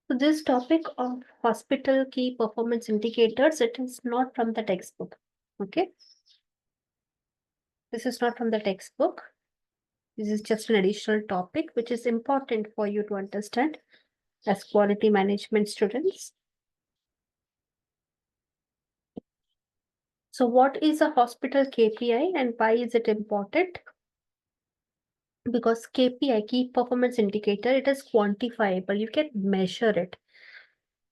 So this topic of hospital key performance indicators, it is not from the textbook. Okay. This is not from the textbook. This is just an additional topic which is important for you to understand as quality management students. So what is a hospital KPI and why is it important? Because KPI, key performance indicator, it is quantifiable. You can measure it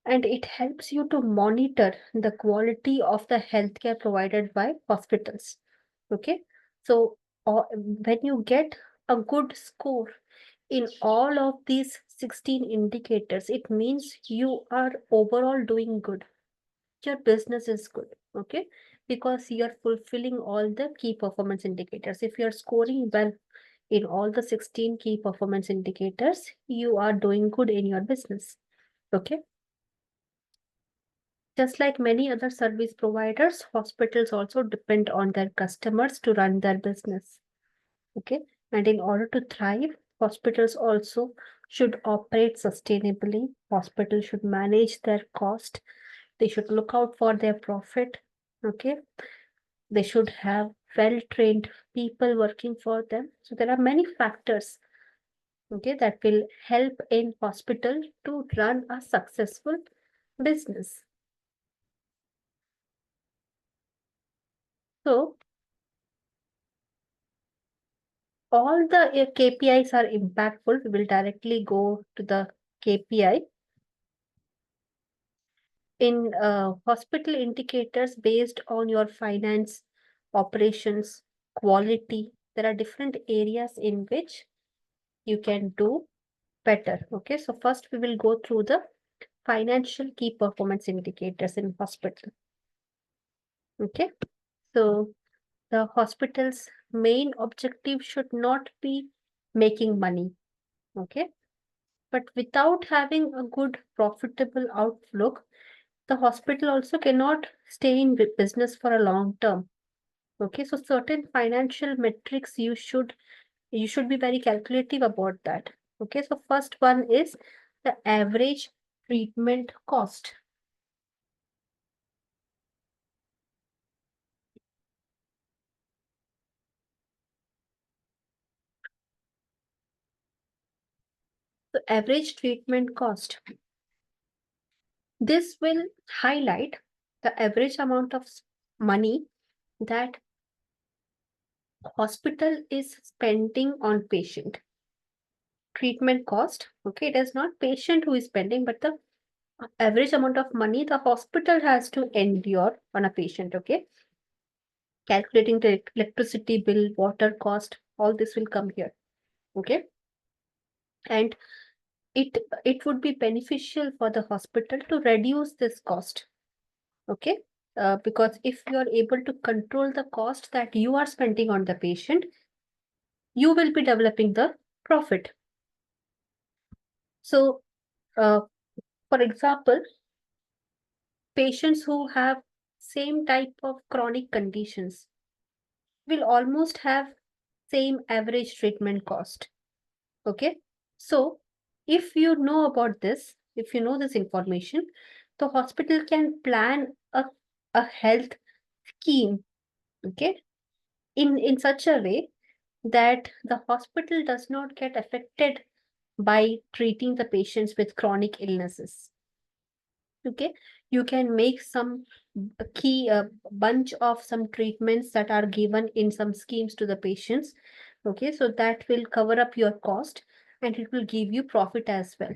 and it helps you to monitor the quality of the healthcare provided by hospitals. Okay. So when you get a good score in all of these 16 indicators, it means you are overall doing good. Your business is good. Okay. Because you're fulfilling all the key performance indicators. If you're scoring well in all the 16 key performance indicators, you are doing good in your business. Okay. Just like many other service providers, hospitals also depend on their customers to run their business. Okay. And in order to thrive, hospitals also should operate sustainably. Hospitals should manage their cost. They should look out for their profit. Okay. They should have well-trained people working for them. So there are many factors, okay, that will help in hospital to run a successful business. So all the KPIs are impactful. We will directly go to the KPI. In hospital indicators based on your finance, operations, quality, there are different areas in which you can do better. Okay, so first we will go through the financial key performance indicators in hospital. Okay, so the hospital's main objective should not be making money. Okay, but without having a good profitable outlook, the hospital also cannot stay in business for a long term. Okay, so certain financial metrics you should be very calculative about that. Okay, so first one is the average treatment cost. So average treatment cost. This will highlight the average amount of money that hospital is spending on patient. Treatment cost. Okay, it is not patient who is spending, but the average amount of money the hospital has to endure on a patient. Okay, calculating the electricity bill, water cost, all this will come here. Okay, and it would be beneficial for the hospital to reduce this cost. Okay, because if you are able to control the cost that you are spending on the patient, you will be developing the profit. So uh, for example, patients who have same type of chronic conditions will almost have same average treatment cost. Okay, so if you know about this, if you know this information, the hospital can plan a health scheme, okay, in such a way that the hospital does not get affected by treating the patients with chronic illnesses. Okay, you can make some key bunch of some treatments that are given in some schemes to the patients. Okay, so that will cover up your cost and it will give you profit as well.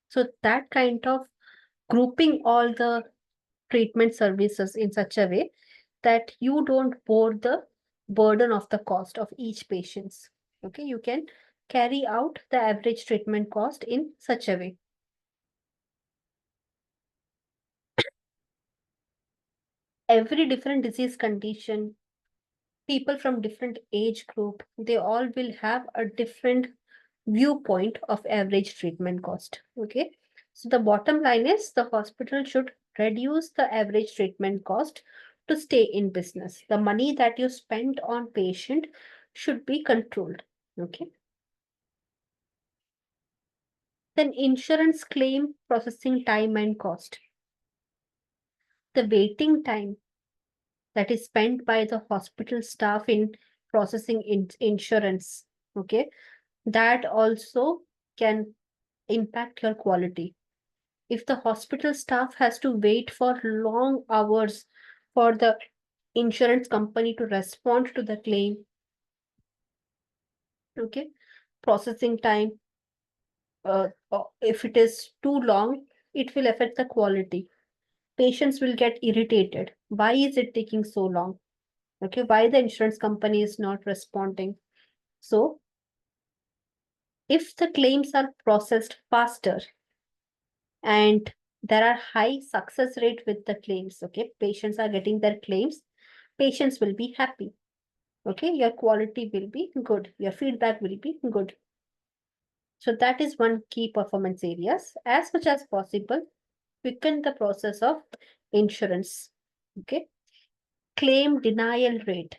So that kind of grouping all the treatment services in such a way that you don't bore the burden of the cost of each patient's. Okay, you can carry out the average treatment cost in such a way. Every different disease condition, people from different age group, they all will have a different viewpoint of average treatment cost. Okay, so the bottom line is the hospital should reduce the average treatment cost to stay in business. The money that you spend on patient should be controlled. Okay, Then insurance claim processing time and cost. The waiting time that is spent by the hospital staff in processing insurance, okay, that also can impact your quality. If the hospital staff has to wait for long hours for the insurance company to respond to the claim, okay, processing time, if it is too long, it will affect the quality. Patients will get irritated. Why is it taking so long? Okay, why the insurance company is not responding? So if the claims are processed faster and there are high success rate with the claims, okay, patients are getting their claims, patients will be happy. Okay, your quality will be good, your feedback will be good. So that is one key performance areas. As much as possible, quicken the process of insurance. Okay, claim denial rate.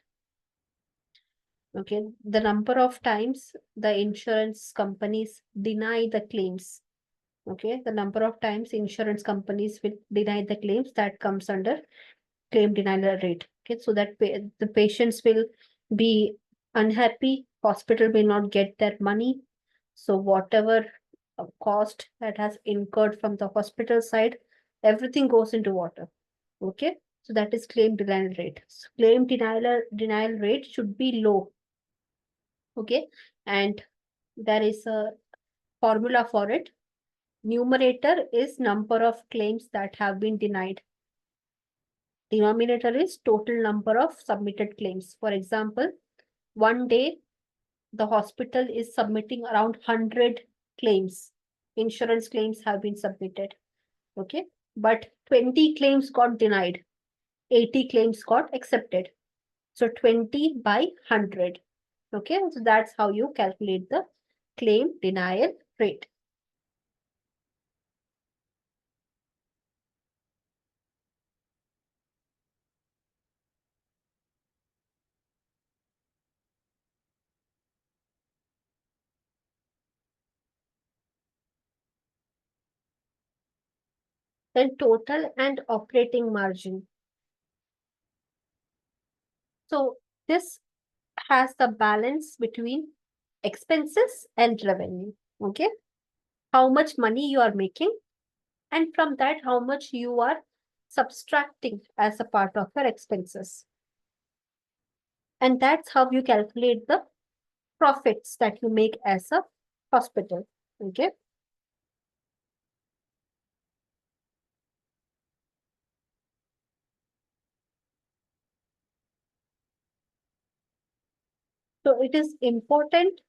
Okay, the number of times the insurance companies deny the claims. Okay, the number of times insurance companies will deny the claims, that comes under claim denial rate. Okay, so that the patients will be unhappy, hospital may not get their money. So whatever cost that has incurred from the hospital side, everything goes into water. Okay, so that is claim denial rate. So claim denial rate should be low. Okay, and there is a formula for it. Numerator is number of claims that have been denied. Denominator is total number of submitted claims. For example, one day the hospital is submitting around 100 claims. Insurance claims have been submitted. Okay, but 20 claims got denied, 80 claims got accepted. So 20 by 100. Okay, so that's how you calculate the claim denial rate. Then total and operating margin. So this has the balance between expenses and revenue. Okay, how much money you are making, and from that, how much you are subtracting as a part of your expenses. And that's how you calculate the profits that you make as a hospital. Okay. So it is important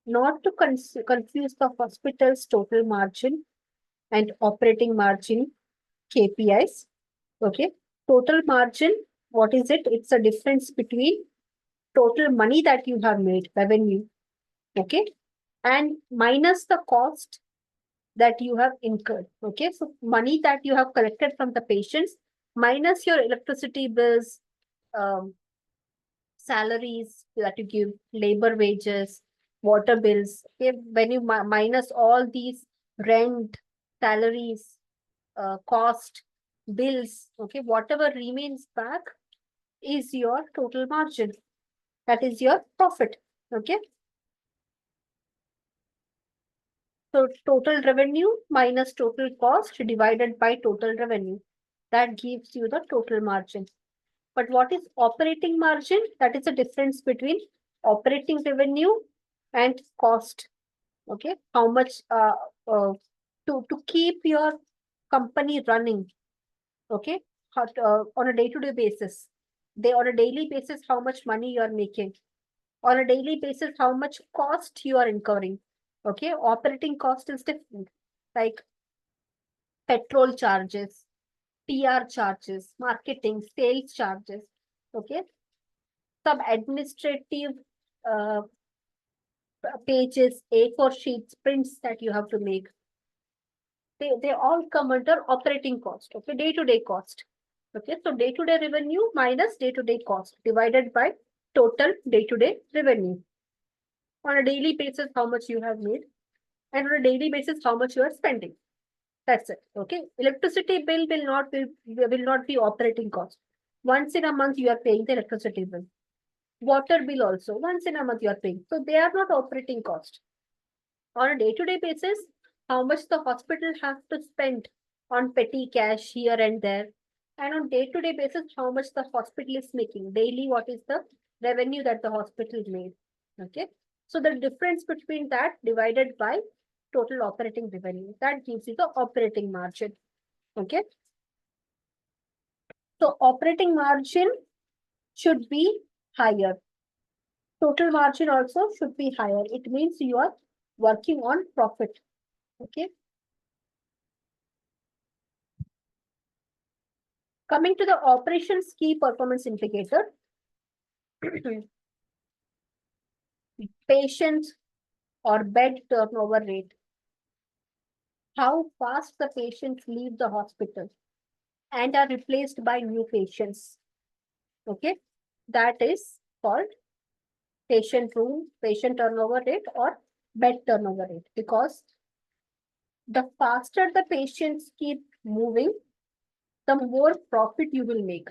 not to confuse the hospital's total margin and operating margin KPIs. Okay. Total margin, what is it? It's a difference between total money that you have made, revenue. Okay. And minus the cost that you have incurred. Okay, so money that you have collected from the patients minus your electricity bills, um, salaries that you give, labor wages, water bills. Okay, when you minus all these rent, salaries, cost, bills, okay, whatever remains back is your total margin. That is your profit. Okay. So total revenue minus total cost divided by total revenue. That gives you the total margin. But what is operating margin? That is the difference between operating revenue and cost. Okay, how much to keep your company running. Okay, on a day-to-day basis. They on a daily basis, how much money you are making. On a daily basis, how much cost you are incurring. Okay, operating cost is different. Like petrol charges, PR charges, marketing, sales charges, okay, some administrative uh, pages, A4 sheets, prints that you have to make. They all come under operating cost, okay, day-to-day cost. Okay, so day-to-day revenue minus day-to-day cost divided by total day-to-day revenue. On a daily basis, how much you have made. and on a daily basis, how much you are spending. That's it. Okay. Electricity bill will not be operating cost. Once in a month, you are paying the electricity bill. Water bill also, once in a month you are paying. So they are not operating cost. On a day-to-day basis, how much the hospital have to spend on petty cash here and there. And on day-to-day basis, how much the hospital is making. Daily, what is the revenue that the hospital made. Okay. So the difference between that divided by total operating revenue, that gives you the operating margin. Okay. So operating margin should be higher. Total margin also should be higher. It means you are working on profit. Okay. Coming to the operations key performance indicator, patient or bed turnover rate. How fast the patients leave the hospital and are replaced by new patients. Okay. That is called patient turnover rate or bed turnover rate, because the faster the patients keep moving, the more profit you will make.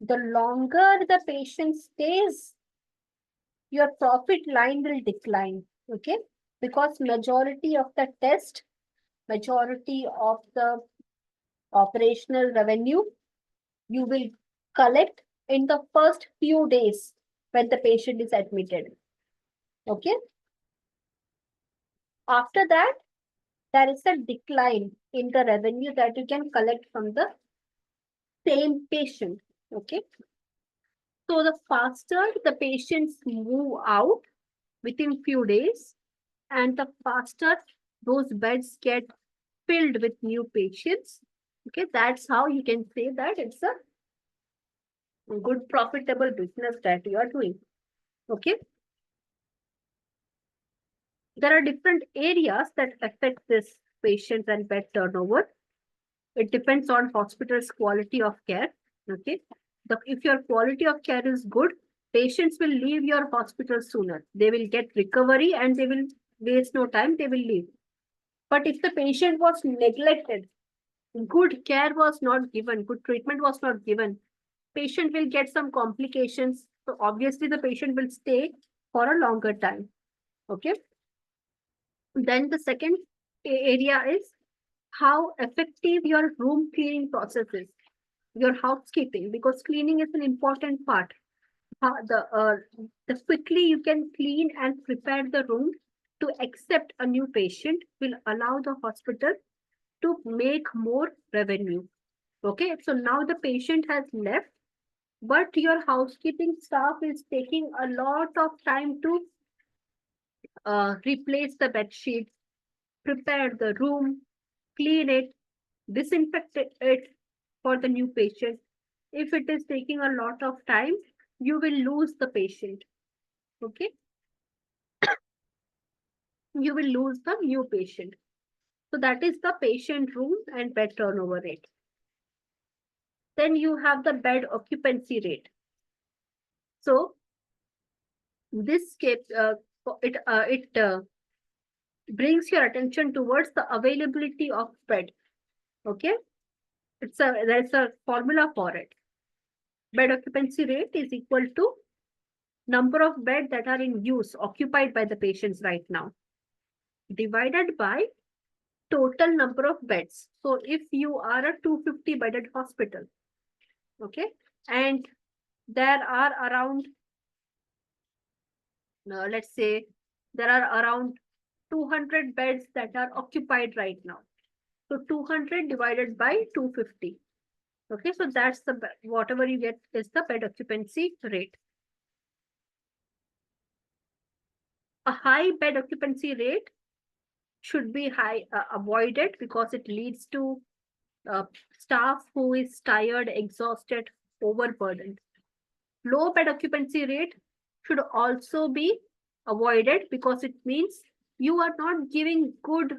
The longer the patient stays, your profit line will decline. Okay. Because majority of the test, majority of the operational revenue, you will collect in the first few days when the patient is admitted. Okay. After that, there is a decline in the revenue that you can collect from the same patient. Okay. So the faster the patients move out within few days, and the faster those beds get filled with new patients. Okay, that's how you can say that it's a good profitable business that you are doing. Okay, there are different areas that affect this patient and bed turnover. It depends on hospital's quality of care. Okay, if your quality of care is good, patients will leave your hospital sooner. They will get recovery and they will waste no time, they will leave. But if the patient was neglected, good care was not given, good treatment was not given, patient will get some complications. So obviously the patient will stay for a longer time. Okay. Then the second area is how effective your room cleaning process is, your housekeeping, because cleaning is an important part. The quickly you can clean and prepare the room to accept a new patient will allow the hospital to make more revenue. Okay, so now the patient has left, but your housekeeping staff is taking a lot of time to replace the bed sheets, prepare the room, clean it, disinfect it for the new patient. If it is taking a lot of time, you will lose the patient. Okay, you will lose the new patient. So that is the patient room and bed turnover rate. Then you have the bed occupancy rate. So this brings your attention towards the availability of bed. Okay, there's a formula for it. Bed occupancy rate is equal to number of beds that are in use, occupied by the patients right now, divided by total number of beds. So if you are a 250 bedded hospital, okay, and there are around, let's say, there are around 200 beds that are occupied right now. So 200 divided by 250. Okay, so that's the whatever you get is the bed occupancy rate. A high bed occupancy rate should be avoided because it leads to staff who is tired, exhausted, overburdened. Low bed occupancy rate should also be avoided because it means you are not giving good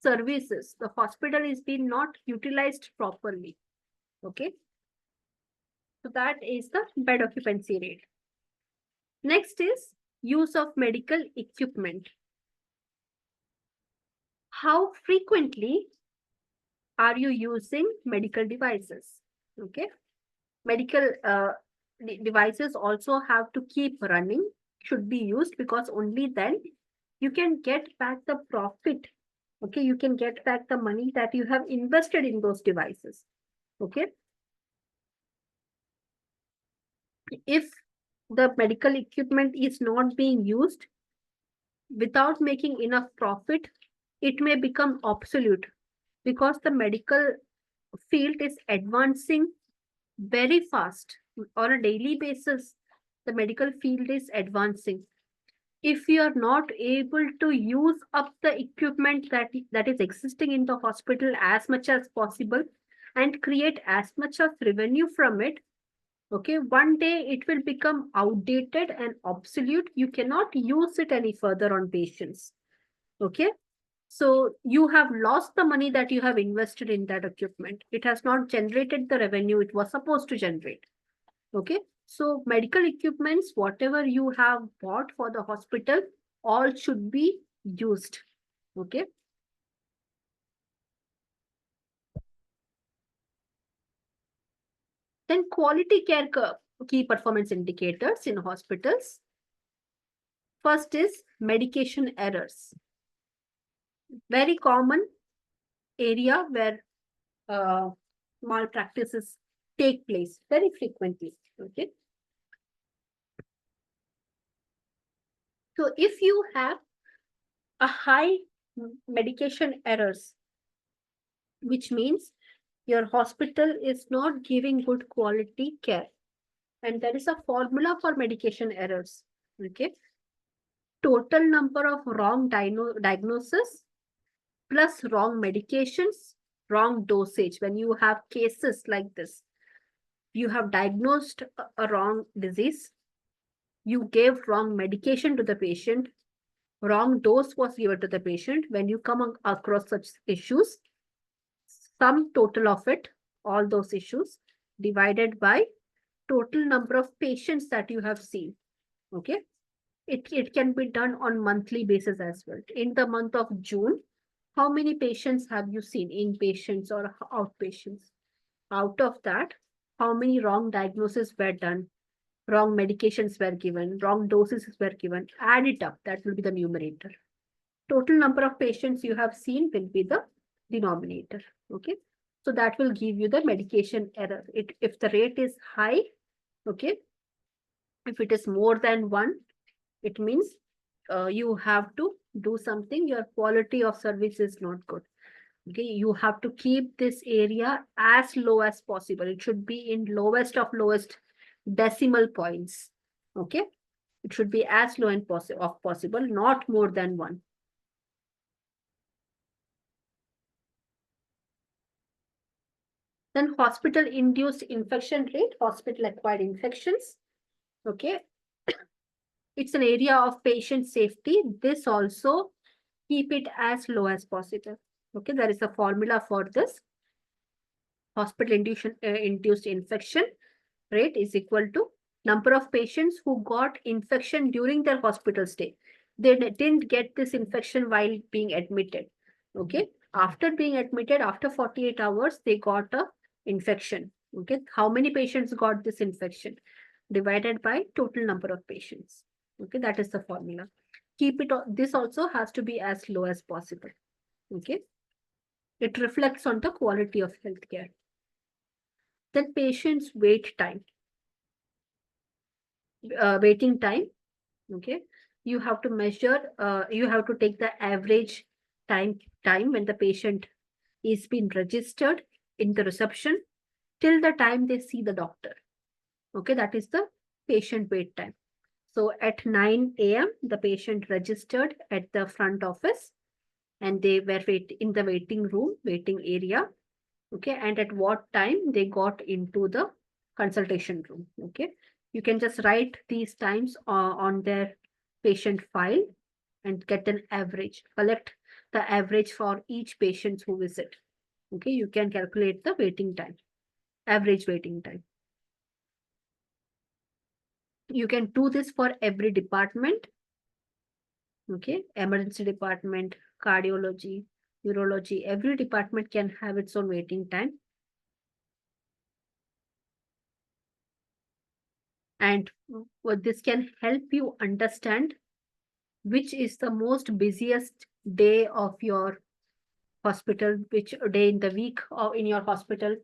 services. The hospital is being not utilized properly. Okay. So that is the bed occupancy rate. Next is use of medical equipment. how frequently are you using medical devices? Okay. Medical devices also have to keep running, should be used, because only then you can get back the profit. Okay. You can get back the money that you have invested in those devices. Okay. If the medical equipment is not being used without making enough profit, it may become obsolete, because the medical field is advancing very fast. On a daily basis, the medical field is advancing. If you are not able to use up the equipment that is existing in the hospital as much as possible and create as much of revenue from it, okay, one day it will become outdated and obsolete. You cannot use it any further on patients. Okay. So you have lost the money that you have invested in that equipment. It has not generated the revenue it was supposed to generate. Okay. So medical equipments, whatever you have bought for the hospital, all should be used. Okay. Then quality care key performance indicators in hospitals. First is medication errors. Very common area where uh, malpractices take place very frequently. Okay. So if you have a high medication errors, which means your hospital is not giving good quality care. And there is a formula for medication errors. Okay. Total number of wrong diagnosis plus wrong medications, wrong dosage. When you have cases like this, you have diagnosed a wrong disease, you gave wrong medication to the patient, wrong dose was given to the patient. When you come across such issues, sum total of it, all those issues, divided by total number of patients that you have seen. Okay. It can be done on monthly basis as well. In the month of June, how many patients have you seen, inpatients or outpatients? Out of that, how many wrong diagnoses were done, wrong medications were given, wrong doses were given? Add it up. That will be the numerator. Total number of patients you have seen will be the denominator. Okay. So that will give you the medication error. If the rate is high, okay, if it is more than 1, it means you have to do something. Your quality of service is not good. Okay. You have to keep this area as low as possible. It should be in lowest of lowest decimal points. Okay. It should be as low and possible, not more than 1. Then hospital-induced infection rate, hospital-acquired infections. Okay. It's an area of patient safety. This also keep it as low as possible. Okay. There is a formula for this. Hospital-induced infection rate is equal to number of patients who got infection during their hospital stay. They didn't get this infection while being admitted. Okay. After being admitted, after 48 hours, they got a infection. Okay. How many patients got this infection? Divided by total number of patients. Okay. That is the formula. Keep it, this also has to be as low as possible. Okay. It reflects on the quality of healthcare. Then patients wait time. Waiting time. Okay. You have to measure, you have to take the average time when the patient is being registered in the reception till the time they see the doctor. Okay. That is the patient wait time. So at 9 a.m., the patient registered at the front office and they were in the waiting room, waiting area. Okay. And at what time they got into the consultation room. Okay. You can just write these times on their patient file and get an average, collect the average for each patient who visit. Okay. You can calculate the waiting time, average waiting time. You can do this for every department. Okay. Emergency department, cardiology, urology, every department can have its own waiting time. And what this can help you understand which is the most busiest day of your hospital, which day in the week or in your hospital,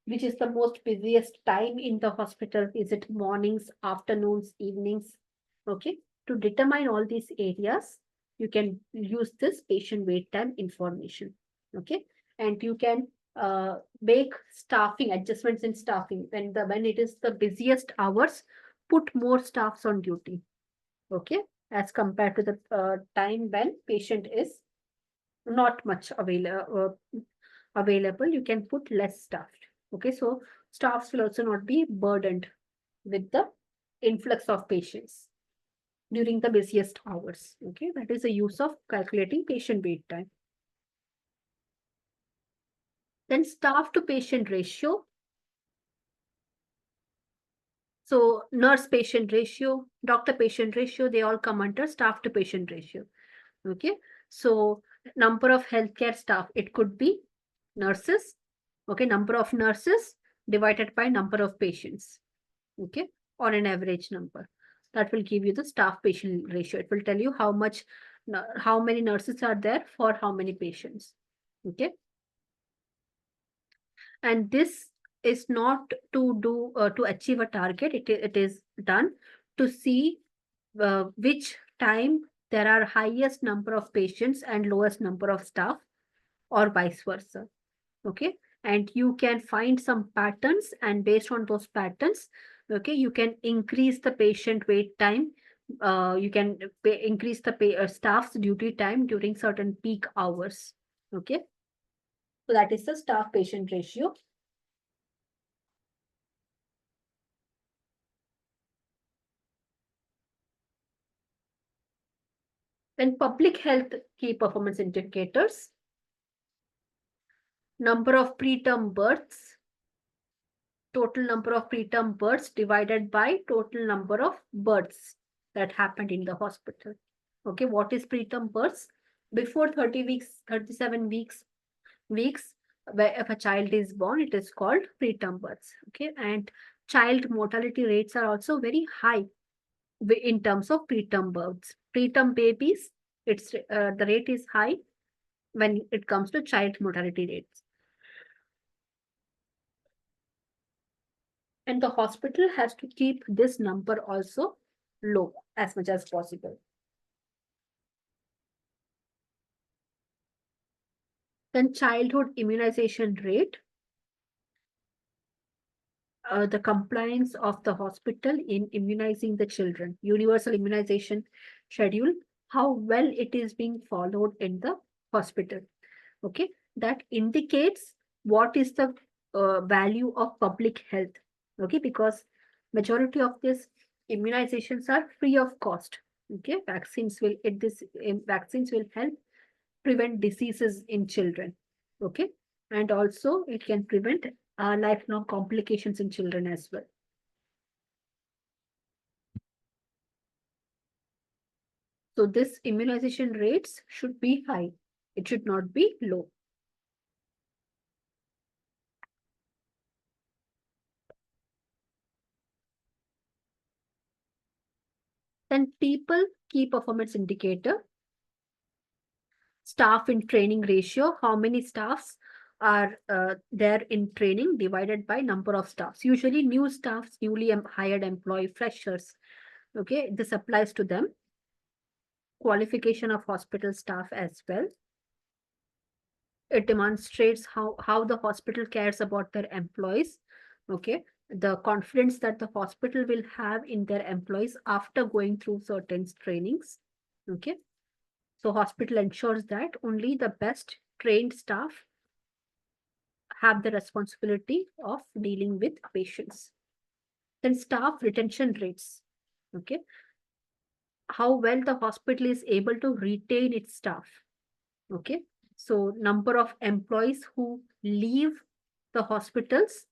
which is the most busiest time in the hospital. Is it mornings, afternoons, evenings? Okay. To determine all these areas, you can use this patient wait time information. Okay. And you can make staffing adjustments in staffing when it is the busiest hours, put more staffs on duty. Okay. As compared to the time when patient is not much available, you can put less staff. Okay, so staffs will also not be burdened with the influx of patients during the busiest hours. Okay, that is the use of calculating patient wait time. Then staff to patient ratio. So nurse patient ratio, doctor patient ratio, they all come under staff to patient ratio. Okay, so number of healthcare staff, it could be nurses. Okay, number of nurses divided by number of patients. Okay, or an average number. That will give you the staff patient ratio. It will tell you how many nurses are there for how many patients. Okay, and this is not to achieve a target. It is done to see which time there are highest number of patients and lowest number of staff, or vice versa. Okay, and you can find some patterns, and based on those patterns, okay, you can increase the patient wait time. You can increase the staff's duty time during certain peak hours. Okay, so that is the staff patient ratio. Then public health key performance indicators: number of preterm births, total number of preterm births divided by total number of births that happened in the hospital. Okay, what is preterm births? Before 30 weeks, 37 weeks, where if a child is born, it is called preterm births. Okay, and child mortality rates are also very high in terms of preterm births. Preterm babies, the rate is high when it comes to child mortality rates. And the hospital has to keep this number also low as much as possible. Then childhood immunization rate, the compliance of the hospital in immunizing the children, universal immunization schedule, how well it is being followed in the hospital. Okay, that indicates what is the value of public health. Okay, because majority of these immunizations are free of cost. Okay, vaccines will help prevent diseases in children. Okay, and also it can prevent lifelong complications in children as well. So this immunization rates should be high. It should not be low. Then people key performance indicator, staff in training ratio, how many staffs are there in training divided by number of staffs. Usually new staffs, newly hired employee, freshers. Okay, this applies to them. Qualification of hospital staff as well. It demonstrates how the hospital cares about their employees. Okay, the confidence that the hospital will have in their employees after going through certain trainings. Okay, so hospital ensures that only the best trained staff have the responsibility of dealing with patients. Then staff retention rates. Okay, how well the hospital is able to retain its staff. Okay, so number of employees who leave the hospitals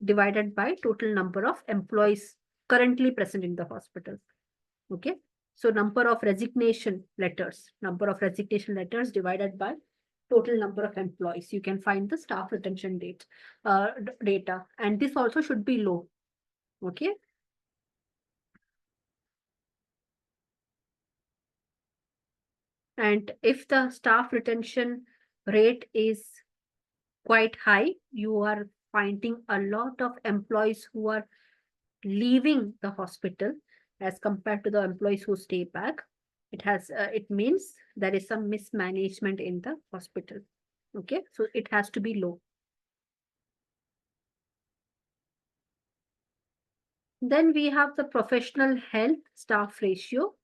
divided by total number of employees currently present in the hospital. Okay, so number of resignation letters divided by total number of employees. You can find the staff retention data, and this also should be low. Okay. And if the staff retention rate is quite high, you are finding a lot of employees who are leaving the hospital as compared to the employees who stay back. It means there is some mismanagement in the hospital. Okay, so it has to be low. Then we have the professional health staff ratio,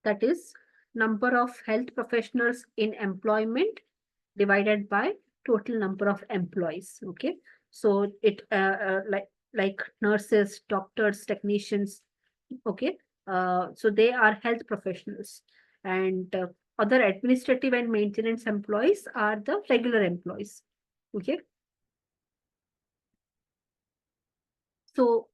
that is number of health professionals in employment divided by total number of employees. Okay, so it like nurses, doctors, technicians. Okay, so they are health professionals, and other administrative and maintenance employees are the regular employees. Okay, so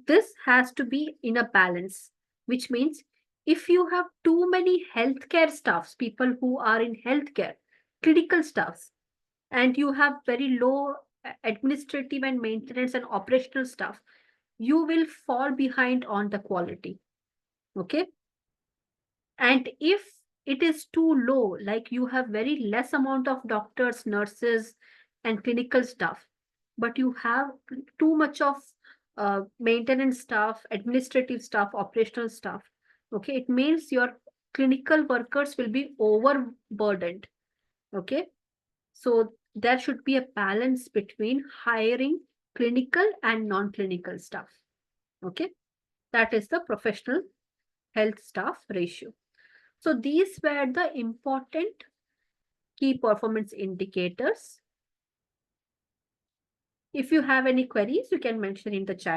this has to be in a balance, which means if you have too many healthcare staffs, people who are in healthcare, critical staffs, and you have very low administrative and maintenance and operational staff, you will fall behind on the quality. Okay. And if it is too low, like you have very less amount of doctors, nurses, and clinical staff, but you have too much of maintenance staff, administrative staff, operational staff, okay, it means your clinical workers will be overburdened. Okay, so there should be a balance between hiring clinical and non-clinical staff. Okay, that is the professional health staff ratio. So these were the important key performance indicators. If you have any queries, you can mention in the chat.